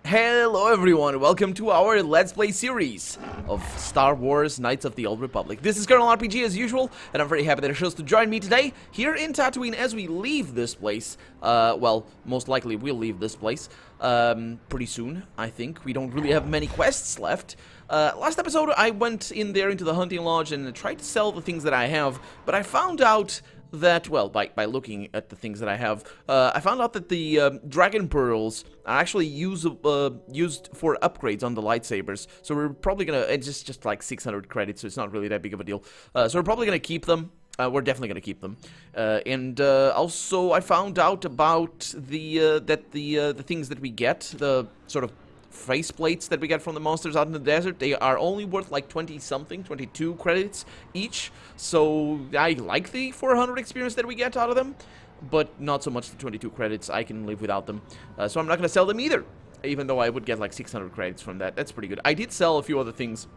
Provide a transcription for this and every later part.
Hello everyone, welcome to our Let's Play series of Star Wars Knights of the Old Republic. This is KotOR as usual, and I'm very happy that you chose to join me today here in Tatooine as we leave this place. Well, most likely we'll leave this place pretty soon, I think. We don't really have many quests left. Last episode I went in there into the hunting lodge and tried to sell the things that I have, but I found out that, well, by looking at the things that I have, I found out that the Dragon Pearls are actually used for upgrades on the lightsabers. So we're probably gonna, it's just like 600 credits, so it's not really that big of a deal. So we're probably gonna keep them. We're definitely gonna keep them. And also I found out about the things that we get, the sort of face plates that we get from the monsters out in the desert. They are only worth like 20-something, 22 credits each. So I like the 400 experience that we get out of them, but not so much the 22 credits. I can live without them. So I'm not gonna sell them either, even though I would get like 600 credits from that. That's pretty good. I did sell a few other things,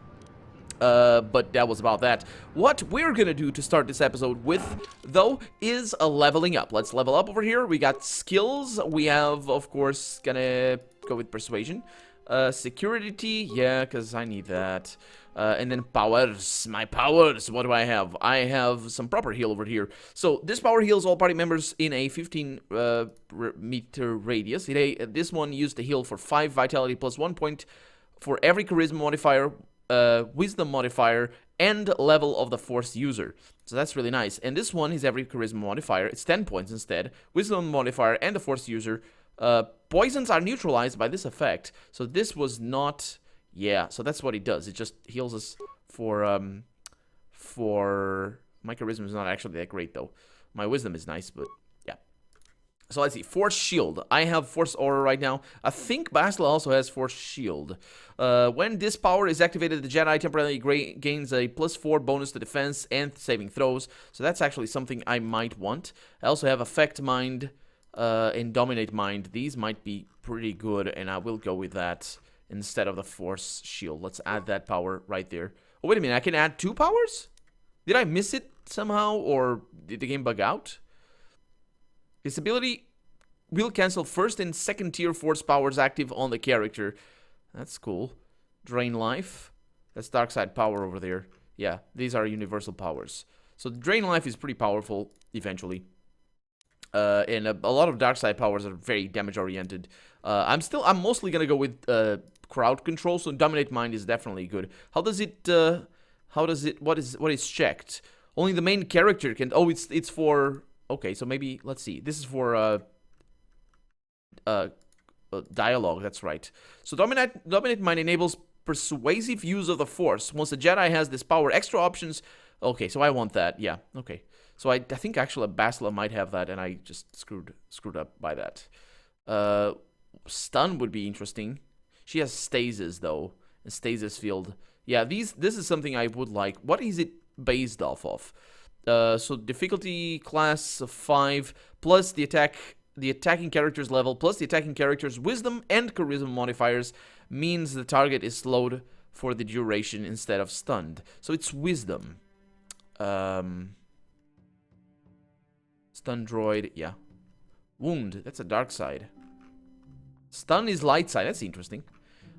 but that was about that. What we're gonna do to start this episode with, though, is a leveling up. Let's level up over here. We got skills. We have, of course, gonna go with persuasion. Security, yeah, because I need that. And then powers, my powers, what do I have? I have some proper heal over here. So this power heals all party members in a 15 meter radius. This one used to heal for 5 vitality plus 1 point for every charisma modifier, wisdom modifier, and level of the force user. So that's really nice. And this one is every charisma modifier. It's 10 points instead. Wisdom modifier and the force user. Poisons are neutralized by this effect. So this was not... Yeah, so that's what it does. It just heals us for... My charisma is not actually that great, though. My wisdom is nice, but... Yeah. So let's see. Force shield. I have force aura right now. I think Bastila also has force shield. When this power is activated, the Jedi temporarily gains a +4 bonus to defense and saving throws. So that's actually something I might want. I also have affect mind... and dominate mind. These might be pretty good, and I will go with that instead of the force shield. Let's add that power right there. Oh, wait a minute, I can add 2 powers? Did I miss it somehow, or did the game bug out? This ability will cancel first and second tier force powers active on the character. That's cool. Drain life. That's dark side power over there. Yeah, these are universal powers. So drain life is pretty powerful eventually. And a lot of dark side powers are very damage oriented. I'm mostly gonna go with crowd control, so dominate mind is definitely good. What is checked? Only the main character can, oh, it's for, okay, so maybe, let's see, this is for dialogue, that's right. So dominate mind enables persuasive use of the force. Once a Jedi has this power, extra options, okay, so I want that, yeah, okay. So I think actually Bastila might have that, and I just screwed up by that. Stun would be interesting. She has stasis though, a stasis field. Yeah, this is something I would like. What is it based off of? So difficulty class of 5 plus the attacking character's level plus the attacking character's wisdom and charisma modifiers means the target is slowed for the duration instead of stunned. So it's wisdom. Stun droid, yeah. Wound, that's a dark side. Stun is light side, that's interesting.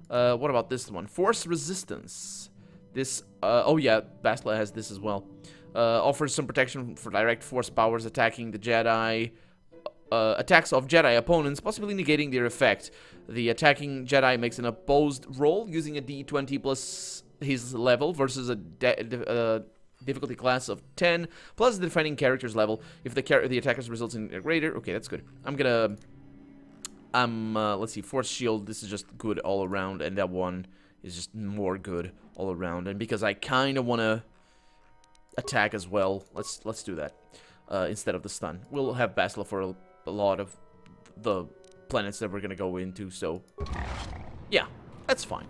What about this one? Force resistance. This, oh yeah, Bastila has this as well. Offers some protection for direct force powers attacking the Jedi. Attacks of Jedi opponents, possibly negating their effect. The attacking Jedi makes an opposed roll using a D20 plus his level versus a difficulty class of 10 plus the defending character's level. If the attackers results in a greater, okay, that's good. Let's see, force shield. This is just good all around, and that one is just more good all around. And because I kind of want to attack as well, let's do that instead of the stun. We'll have Bastila for a lot of the planets that we're gonna go into. So yeah, that's fine.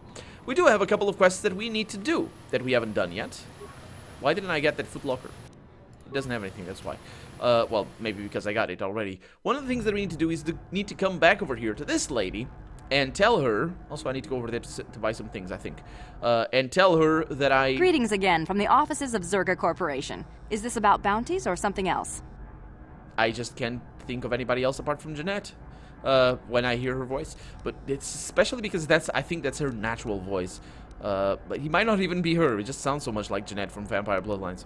We do have a couple of quests that we need to do that we haven't done yet. Why didn't I get that footlocker? It doesn't have anything, that's why. Well, maybe because I got it already. One of the things that we need to do is to come back over here to this lady and tell her... Also, I need to go over there to buy some things, I think. And tell her that I... Greetings again from the offices of Zerga Corporation. Is this about bounties or something else? I just can't think of anybody else apart from Jeanette. when I hear her voice, but it's especially because I think that's her natural voice. But he might not even be her. It just sounds so much like Jeanette from Vampire Bloodlines.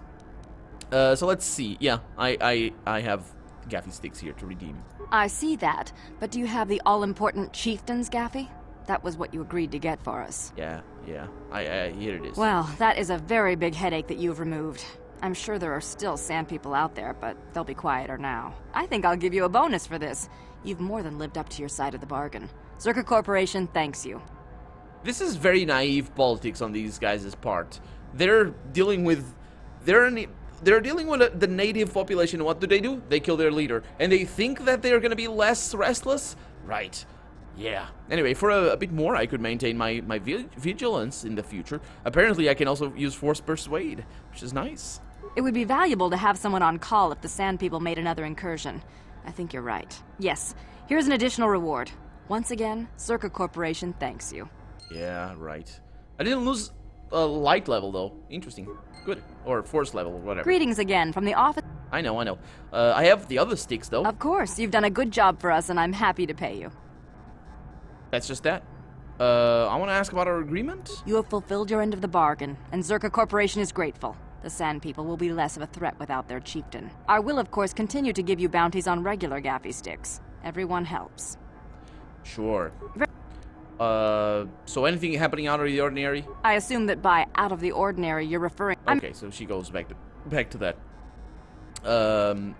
So let's see. Yeah, I have gaffy sticks here to redeem. I see that, but do you have the all-important chieftain's gaffy? That was what you agreed to get for us. Yeah. Here it is. Well, that is a very big headache that you've removed. I'm sure there are still sand people out there, but they'll be quieter now. I think I'll give you a bonus for this. You've more than lived up to your side of the bargain. Zerka Corporation thanks you. This is very naive politics on these guys' part. They're dealing with the native population. What do? They kill their leader, and they think that they're gonna be less restless, right? Yeah. Anyway, for a bit more, I could maintain my vigilance in the future. Apparently, I can also use Force Persuade, which is nice. It would be valuable to have someone on call if the Sand People made another incursion. I think you're right. Yes, here's an additional reward. Once again, Zerka Corporation thanks you. Yeah, right. I didn't lose a light level, though. Interesting. Good. Or force level, or whatever. Greetings again from the office. I know. I have the other sticks, though. Of course, you've done a good job for us, and I'm happy to pay you. That's just that. I want to ask about our agreement. You have fulfilled your end of the bargain, and Zerka Corporation is grateful. The Sand People will be less of a threat without their chieftain. I will, of course, continue to give you bounties on regular gaffy sticks. Everyone helps. Sure. So anything happening out of the ordinary? I assume that by out of the ordinary, you're referring... Okay, so she goes back to that.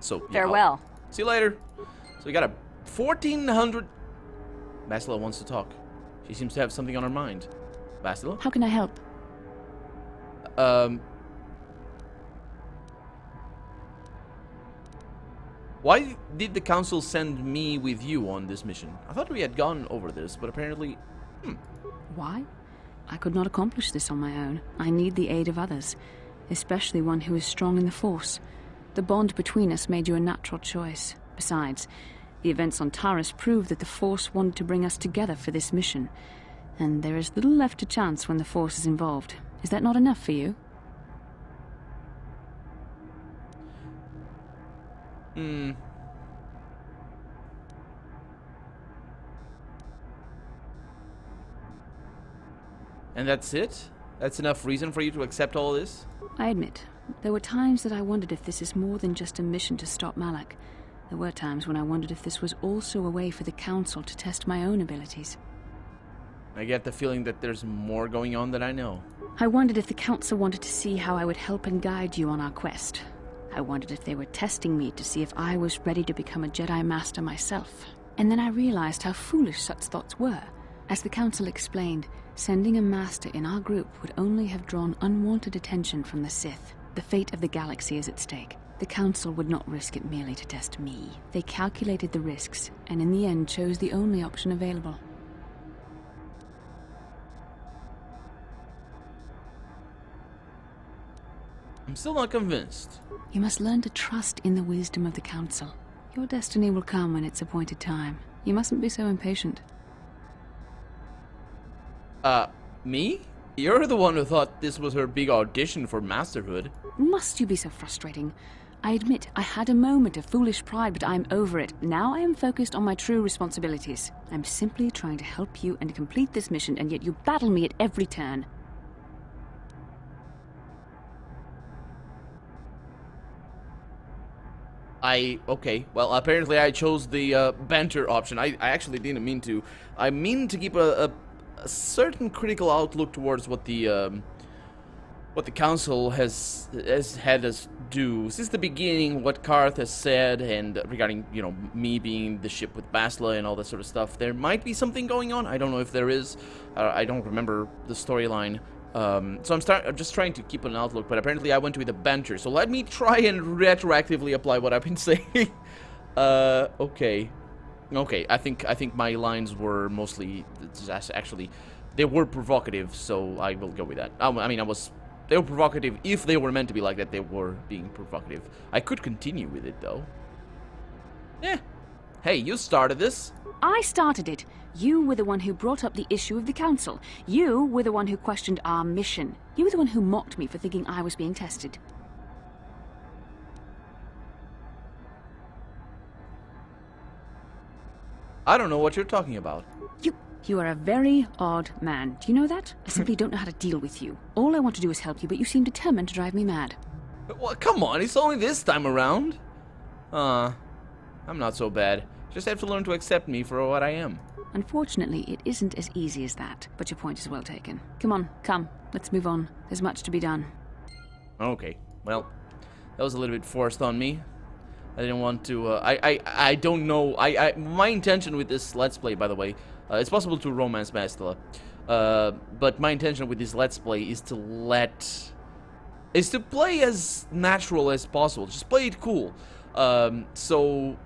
So... Yeah, farewell. See you later. So we got a 1,400... Bastila wants to talk. She seems to have something on her mind. Bastila? How can I help? Why did the council send me with you on this mission? I thought we had gone over this, but apparently... Why? I could not accomplish this on my own. I need the aid of others, especially one who is strong in the Force. The bond between us made you a natural choice. Besides, the events on Taris prove that the Force wanted to bring us together for this mission, and there is little left to chance when the Force is involved. Is that not enough for you? And that's it? That's enough reason for you to accept all this? I admit, there were times that I wondered if this is more than just a mission to stop Malak. There were times when I wondered if this was also a way for the Council to test my own abilities. I get the feeling that there's more going on than I know. I wondered if the Council wanted to see how I would help and guide you on our quest. I wondered if they were testing me to see if I was ready to become a Jedi Master myself. And then I realized how foolish such thoughts were. As the Council explained, sending a Master in our group would only have drawn unwanted attention from the Sith. The fate of the galaxy is at stake. The Council would not risk it merely to test me. They calculated the risks, and in the end chose the only option available. I'm still not convinced. You must learn to trust in the wisdom of the Council. Your destiny will come when it's appointed time. You mustn't be so impatient. Me? You're the one who thought this was her big audition for masterhood. Must you be so frustrating? I admit, I had a moment of foolish pride, but I'm over it. Now I am focused on my true responsibilities. I'm simply trying to help you and complete this mission, and yet you battle me at every turn. Okay, well, apparently I chose the banter option. I actually didn't mean to. I mean to keep a certain critical outlook towards what the council has had us do since the beginning, what Karth has said, and regarding, you know, me being the ship with Bastila and all that sort of stuff. There might be something going on. I don't know if there is. I don't remember the storyline. So I'm just trying to keep an outlook, but apparently I went with a banter. So let me try and retroactively apply what I've been saying. Okay. I think my lines were mostly actually they were provocative, so I will go with that. They were provocative if they were meant to be like that. They were being provocative. I could continue with it though. Hey, you started this. I started it. You were the one who brought up the issue of the Council. You were the one who questioned our mission. You were the one who mocked me for thinking I was being tested. I don't know what you're talking about. You are a very odd man. Do you know that? I simply don't know how to deal with you. All I want to do is help you, but you seem determined to drive me mad. Well, come on, it's only this time around. I'm not so bad. Just have to learn to accept me for what I am. Unfortunately, it isn't as easy as that, but your point is well taken. Come on, come. Let's move on. There's much to be done. Okay, well, that was a little bit forced on me. I didn't want to, I don't know. My intention with this Let's Play, by the way, it's possible to romance Bastila. But my intention with this Let's Play is to play as natural as possible. Just play it cool. So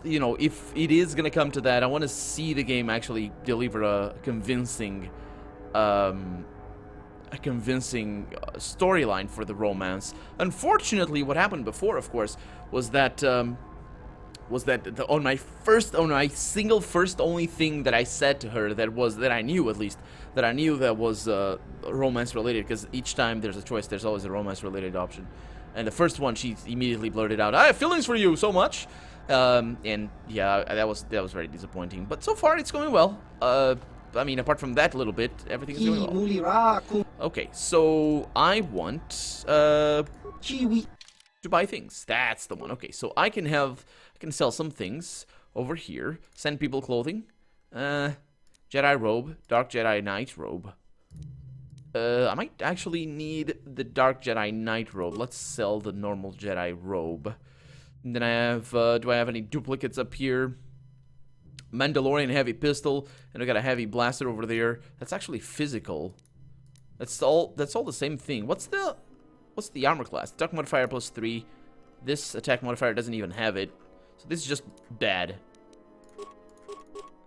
you know, if it is gonna come to that, I want to see the game actually deliver a convincing storyline for the romance. Unfortunately, what happened before, of course, was that on my single first only thing that I said to her that I knew that was romance related, because each time there's a choice, there's always a romance related option. And the first one, she immediately blurted out, "I have feelings for you so much," and yeah, that was very disappointing. But so far, it's going well. I mean, apart from that little bit, everything is going well. Okay, so I want to buy things. That's the one. Okay, so I can sell some things over here. Send people clothing. Jedi robe, Dark Jedi Knight robe. I might actually need the Dark Jedi Knight robe. Let's sell the normal Jedi robe. And then I have, do I have any duplicates up here? Mandalorian heavy pistol, and I got a heavy blaster over there. That's actually physical. That's all the same thing. What's the armor class? Attack modifier +3. This attack modifier doesn't even have it. So this is just bad.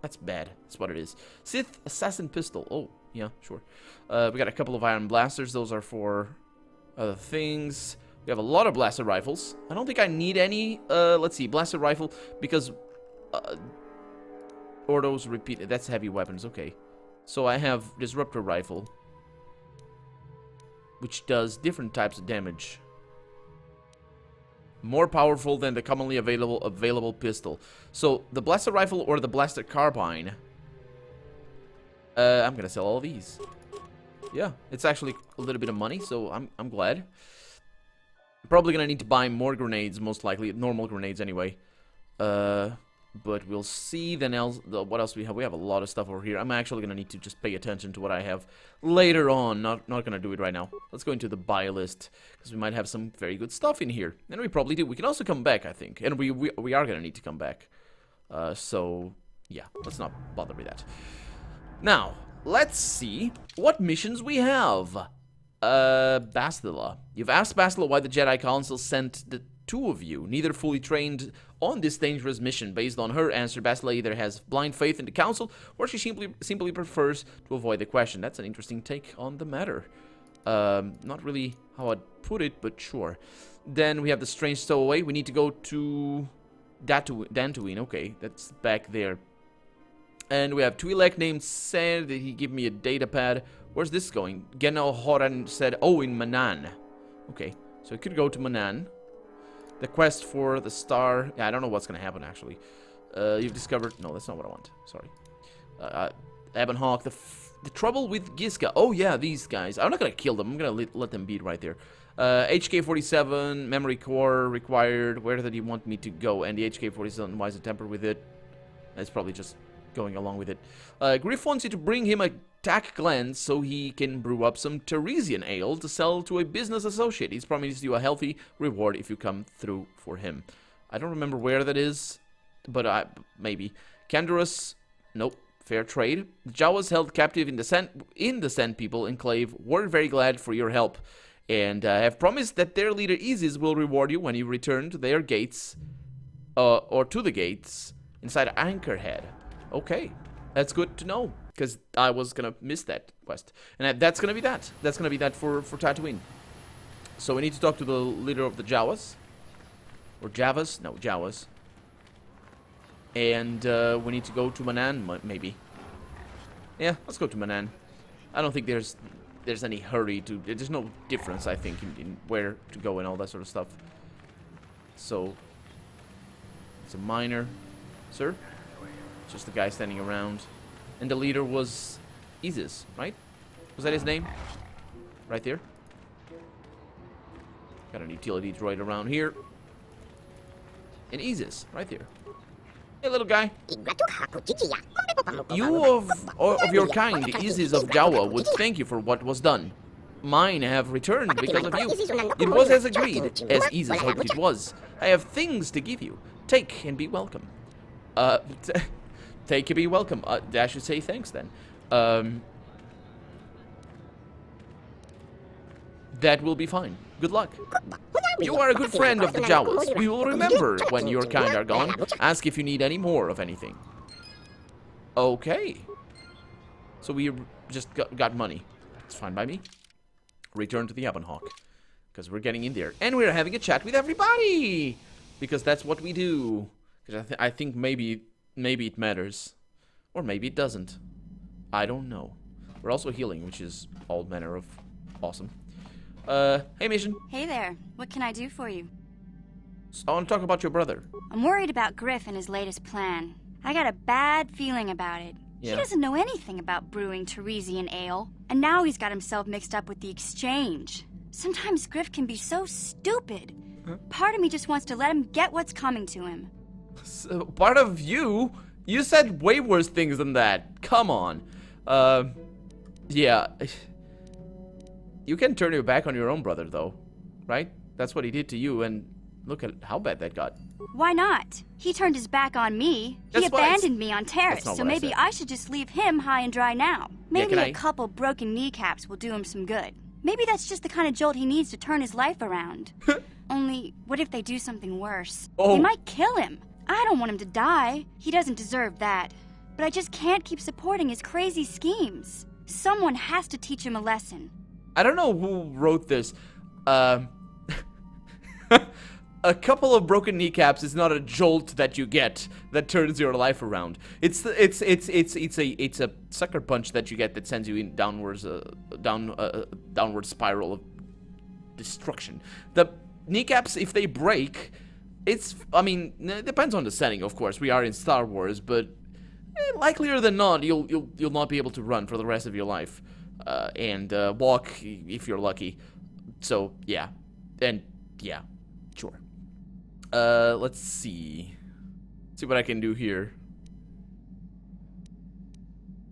That's bad. That's what it is. Sith assassin pistol. Oh, yeah, sure. We got a couple of iron blasters. Those are for other things. We have a lot of blaster rifles. I don't think I need any. Let's see, blaster rifle, because Ordos repeat. That's heavy weapons. Okay, so I have disruptor rifle, which does different types of damage. More powerful than the commonly available pistol. So the blaster rifle or the blaster carbine. I'm gonna sell all these. Yeah, it's actually a little bit of money, so I'm glad. Probably gonna need to buy more grenades, most likely normal grenades anyway. But we'll see. Then what else we have? We have a lot of stuff over here. I'm actually gonna need to just pay attention to what I have later on. Not gonna do it right now. Let's go into the buy list, because we might have some very good stuff in here, and we probably do. We can also come back, I think, and we are gonna need to come back. So yeah, let's not bother with that. Now let's see what missions we have. Bastila. You've asked Bastila why the Jedi Council sent the two of you, neither fully trained on this dangerous mission. Based on her answer, Bastila either has blind faith in the Council, or she simply prefers to avoid the question. That's an interesting take on the matter. Not really how I'd put it, but sure. Then we have the strange stowaway. We need to go to Dantooine. Okay, that's back there. And we have Twi'lek named said that he give me a data pad. Where's this going? Geno Horan said, oh, in Manan. Okay, so it could go to Manan. The quest for the star. Yeah, I don't know what's gonna happen actually. You've discovered. No, that's not what I want. Sorry. Ebonhawk. The trouble with Giska. Oh yeah, these guys. I'm not gonna kill them. I'm gonna let them be right there. HK-47 memory core required. Where did he want me to go? And the HK-47. Why is it tempered with it? It's probably just going along with it. Griff wants you to bring him a tack gland so he can brew up some Teresian ale to sell to a business associate. He's promised you a healthy reward if you come through for him. I don't remember where that is, but maybe. Candorus, nope. Fair trade. The Jawas held captive in the Sand People Enclave were very glad for your help, and have promised that their leader Isis will reward you when you return to their gates, or to the gates inside Anchorhead. Okay, that's good to know, because I was gonna miss that quest, and that's gonna be that. That's gonna be that for Tatooine. So we need to talk to the leader of the Jawas, or Javas? No, Jawas. And we need to go to Manan, maybe. Yeah, let's go to Manan. I don't think there's any hurry to. There's no difference, I think, in where to go and all that sort of stuff. So it's a minor, sir. just a guy standing around. And the leader was Isis, right? Was that his name? Right there. Got an utility droid around here. And Isis, right there. Hey, little guy. You of your kind, the Isis of Jawa, would thank you for what was done. Mine have returned because of you. It was as agreed, as Isis hoped it was. I have things to give you. Take and be welcome. Take and be welcome. I should say thanks then. That will be fine. Good luck. You are a good friend of the Jawas. We will remember when your kind are gone. Ask if you need any more of anything. Okay. So we just got money. It's fine by me. Return to the Ebonhawk. Because we're getting in there. And we're having a chat with everybody! Because that's what we do. Because I think maybe it matters. Or maybe it doesn't. I don't know. We're also healing, which is all manner of awesome. Hey, Mission. Hey there. What can I do for you? So I want to talk about your brother. I'm worried about Griff and his latest plan. I got a bad feeling about it. Yeah. He doesn't know anything about brewing Teresian ale, and now he's got himself mixed up with the exchange. Sometimes Griff can be so stupid. Huh? Part of me just wants to let him get what's coming to him. So, part of you? You said way worse things than that. Come on. Yeah. You can turn your back on your own brother, though. Right? That's what he did to you, and look at how bad that got. Why not? He turned his back on me. That's He abandoned me on Terrace, so maybe I should just leave him high and dry now. Maybe a couple broken kneecaps will do him some good. Maybe that's just the kind of jolt he needs to turn his life around. Only, what if they do something worse? Oh. They might kill him. I don't want him to die. He doesn't deserve that. But I just can't keep supporting his crazy schemes. Someone has to teach him a lesson. I don't know who wrote this. A couple of broken kneecaps is not a jolt that you get that turns your life around. It's a sucker punch that you get that sends you in downward spiral of destruction. The kneecaps, if they break, I mean, it depends on the setting, of course. We are in Star Wars, but likelier than not, you'll not be able to run for the rest of your life, and walk if you're lucky. So yeah, and yeah, sure. Let's see what I can do here.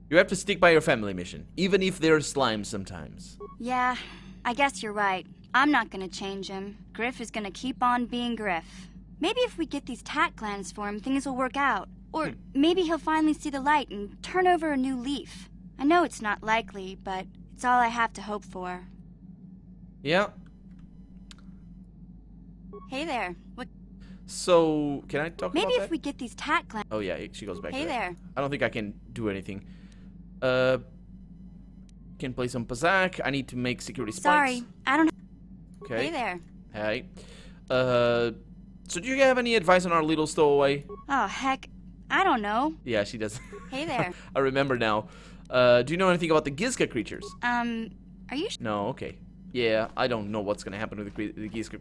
You have to stick by your family, Mission, even if they're slime sometimes. Yeah, I guess you're right. I'm not gonna change him. Griff is gonna keep on being Griff. Maybe if we get these tat glands for him, things will work out. Or maybe he'll finally see the light and turn over a new leaf. I know it's not likely, but it's all I have to hope for. Yeah. Hey there. What? So, can I talk Maybe about that? if we get these tat glands. Oh yeah, she goes back Hey to that. there. I don't think I can do anything. Can play some Pazak. I need to make security spikes. Sorry, I don't. Okay. Hey there. Hey. So do you have any advice on our little stowaway? Oh heck, I don't know. Yeah, she does. Hey there. I remember now. Do you know anything about the Gizka creatures? Are you? No, okay. Yeah, I don't know what's gonna happen with the Gizka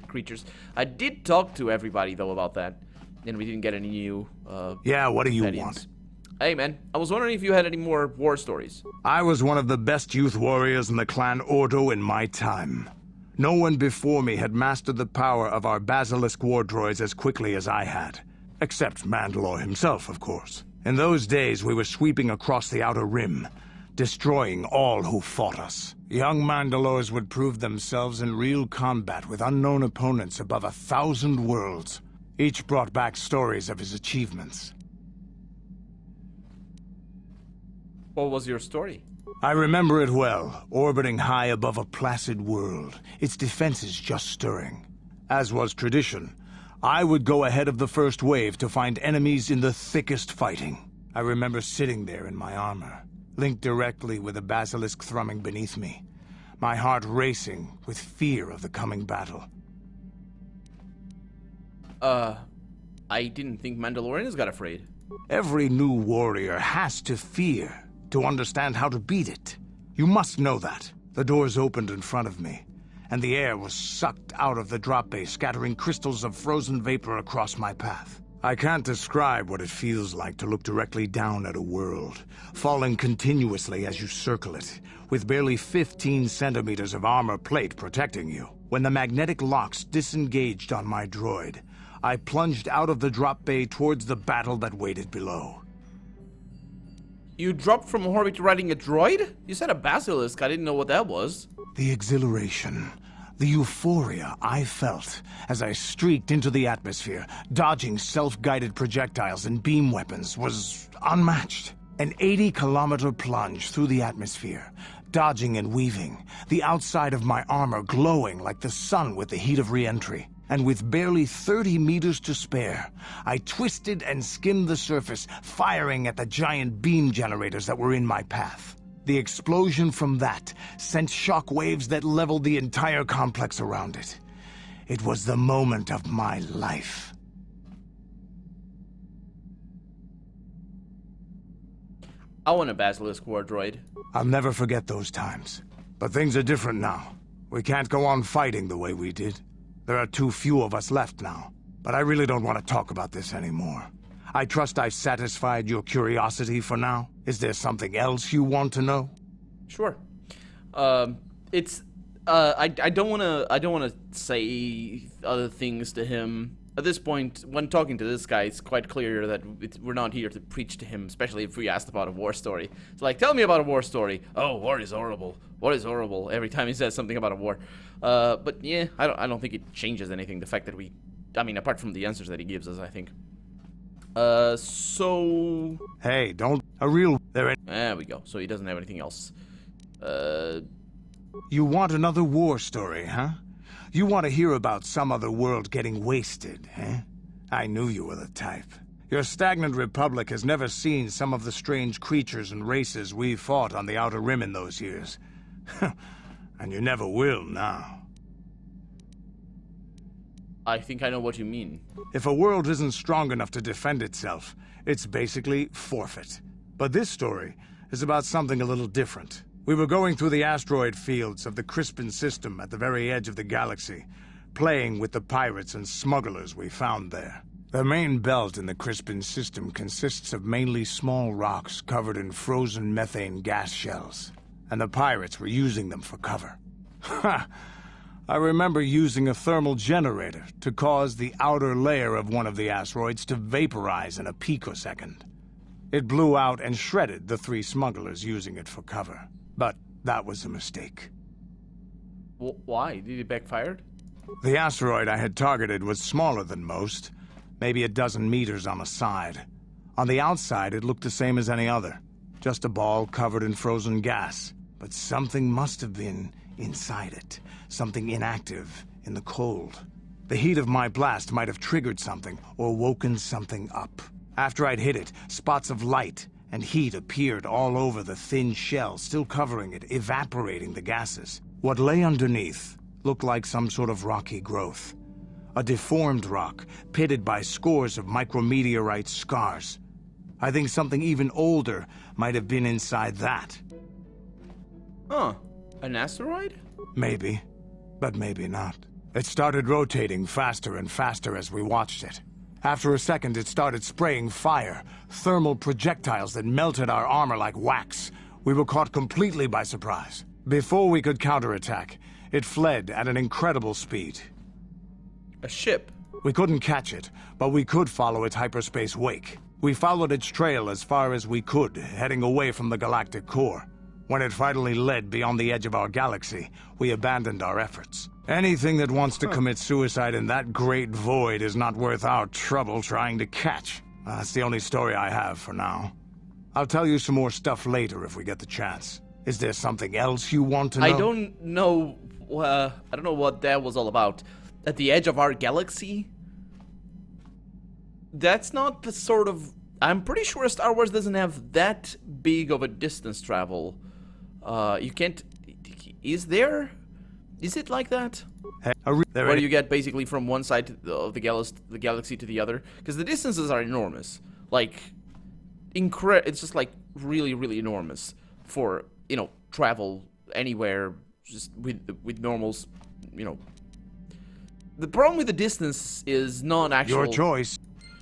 creatures. I did talk to everybody though about that, and we didn't get any new. Yeah, what do you companions. want? Hey man, I was wondering if you had any more war stories. I was one of the best youth warriors in the clan Ordo in my time. No one before me had mastered the power of our basilisk war droids as quickly as I had. Except Mandalore himself, of course. In those days, we were sweeping across the Outer Rim, destroying all who fought us. Young Mandalores would prove themselves in real combat with unknown opponents above 1,000 worlds. Each brought back stories of his achievements. What was your story? I remember it well, orbiting high above a placid world, its defenses just stirring. As was tradition, I would go ahead of the first wave to find enemies in the thickest fighting. I remember sitting there in my armor, linked directly with the basilisk thrumming beneath me, my heart racing with fear of the coming battle. I didn't think Mandalorians got afraid. Every new warrior has to fear to understand how to beat it. You must know that. The doors opened in front of me, and the air was sucked out of the drop bay, scattering crystals of frozen vapor across my path. I can't describe what it feels like to look directly down at a world, falling continuously as you circle it, with barely 15 centimeters of armor plate protecting you. When the magnetic locks disengaged on my droid, I plunged out of the drop bay towards the battle that waited below. You dropped from orbit riding a droid? You said a basilisk. I didn't know what that was. The exhilaration, the euphoria I felt as I streaked into the atmosphere, dodging self-guided projectiles and beam weapons, was unmatched. An 80-kilometer plunge through the atmosphere, dodging and weaving, the outside of my armor glowing like the sun with the heat of re-entry. And with barely 30 meters to spare, I twisted and skimmed the surface, firing at the giant beam generators that were in my path. The explosion from that sent shock waves that leveled the entire complex around it. It was the moment of my life. I want a basilisk war droid. I'll never forget those times. But things are different now. We can't go on fighting the way we did. There are too few of us left now. But I really don't want to talk about this anymore. I trust I've satisfied your curiosity for now. Is there something else you want to know? Sure. I don't wanna say other things to him. At this point, when talking to this guy, it's quite clear that we're not here to preach to him, especially if we asked about a war story. It's like, tell me about a war story. Oh, war is horrible. War is horrible. Every time he says something about a war. But yeah, I don't think it changes anything. The fact that apart from the answers that he gives us, I think. So... Hey, there There we go. So he doesn't have anything else. You want another war story, huh? You want to hear about some other world getting wasted, eh? I knew you were the type. Your stagnant republic has never seen some of the strange creatures and races we fought on the Outer Rim in those years. And you never will now. I think I know what you mean. If a world isn't strong enough to defend itself, it's basically forfeit. But this story is about something a little different. We were going through the asteroid fields of the Crispin system at the very edge of the galaxy, playing with the pirates and smugglers we found there. The main belt in the Crispin system consists of mainly small rocks covered in frozen methane gas shells, and the pirates were using them for cover. Ha! I remember using a thermal generator to cause the outer layer of one of the asteroids to vaporize in a picosecond. It blew out and shredded the 3 smugglers using it for cover. But that was a mistake. Why? Did it backfired? The asteroid I had targeted was smaller than most, maybe a dozen meters on a side. On the outside, it looked the same as any other, just a ball covered in frozen gas. But something must have been inside it, something inactive in the cold. The heat of my blast might have triggered something or woken something up. After I'd hit it, spots of light and heat appeared all over the thin shell, still covering it, evaporating the gases. What lay underneath looked like some sort of rocky growth. A deformed rock, pitted by scores of micrometeorite scars. I think something even older might have been inside that. Huh. An asteroid? Maybe, but maybe not. It started rotating faster and faster as we watched it. After a second, it started spraying fire, thermal projectiles that melted our armor like wax. We were caught completely by surprise. Before we could counterattack, it fled at an incredible speed. A ship? We couldn't catch it, but we could follow its hyperspace wake. We followed its trail as far as we could, heading away from the galactic core. When it finally led beyond the edge of our galaxy, we abandoned our efforts. Anything that wants to commit suicide in that great void is not worth our trouble trying to catch. That's the only story I have for now. I'll tell you some more stuff later if we get the chance. Is there something else you want to know? I don't know what that was all about. At the edge of our galaxy? That's not the sort of... I'm pretty sure Star Wars doesn't have that big of a distance travel. You can't... Is there? Is it like that? Where you get basically from one side of the galaxy to the other? Because the distances are enormous. Like, it's just like really, really enormous for, you know, travel anywhere just with normals, you know. The problem with the distance is not actual... Your choice.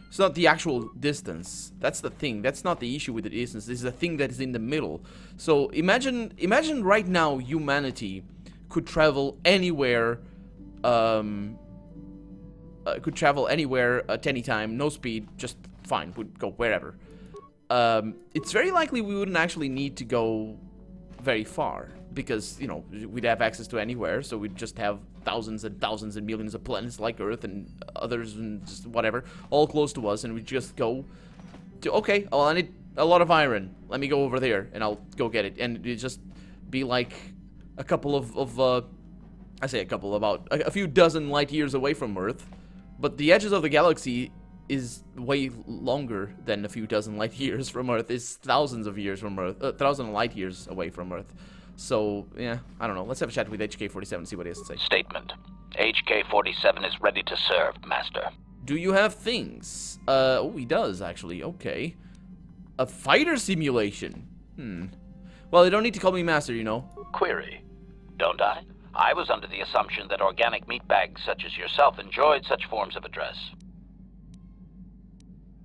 It's not the actual distance. That's the thing. That's not the issue with the distance. This is the thing that is in the middle. So imagine right now humanity could travel anywhere, at any time, no speed, just fine, would go wherever. It's very likely we wouldn't actually need to go very far, because, you know, we'd have access to anywhere, so we'd just have thousands and thousands and millions of planets like Earth and others and just whatever, all close to us, and we'd just go to, okay, well, I need a lot of iron, let me go over there, and I'll go get it, and it'd just be like a couple I say a couple, about a few dozen light years away from Earth, but the edges of the galaxy is way longer than a few dozen light years from Earth. It's thousands of years from Earth, 1,000 light years away from Earth. So, yeah, I don't know. Let's have a chat with HK-47 and see what he has to say. Statement. HK-47 is ready to serve, Master. Do you have things? Oh, he does, actually. Okay. A fighter simulation. Well, you don't need to call me Master, you know. Query. Don't I? I was under the assumption that organic meatbags such as yourself enjoyed such forms of address.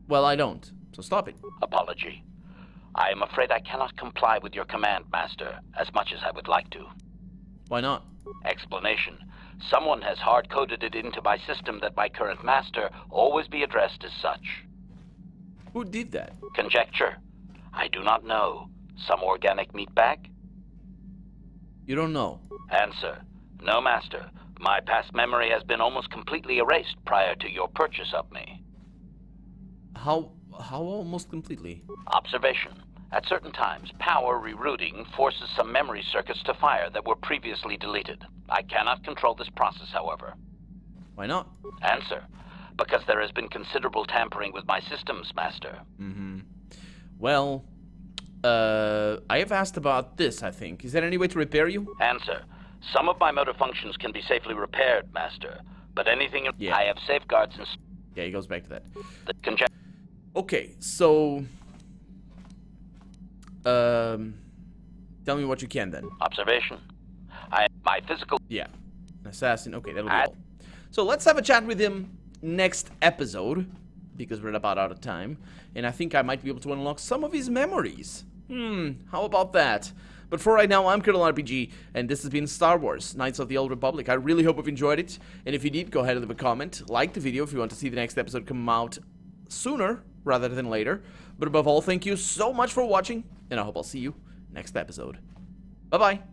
Well, I don't. So stop it. Apology. I am afraid I cannot comply with your command, Master, as much as I would like to. Why not? Explanation. Someone has hard-coded it into my system that my current Master always be addressed as such. Who did that? Conjecture. I do not know. Some organic meatbag? You don't know. Answer. No, Master. My past memory has been almost completely erased prior to your purchase of me. How almost completely? Observation. At certain times, power rerouting forces some memory circuits to fire that were previously deleted. I cannot control this process, however. Why not? Answer. Because there has been considerable tampering with my systems, Master. Well, I have asked about this, I think. Is there any way to repair you? Answer. Some of my motor functions can be safely repaired, Master. But anything... Yeah. I have safeguards and... Yeah, he goes back to that. The conjecture... Okay, so... tell me what you can, then. Observation. My physical... Yeah. An assassin. Okay, that'll be all. So let's have a chat with him next episode, because we're about out of time. And I think I might be able to unlock some of his memories. How about that? But for right now, I'm KotOR, and this has been Star Wars, Knights of the Old Republic. I really hope you've enjoyed it. And if you did, go ahead and leave a comment. Like the video if you want to see the next episode come out sooner rather than later. But above all, thank you so much for watching, and I hope I'll see you next episode. Bye-bye.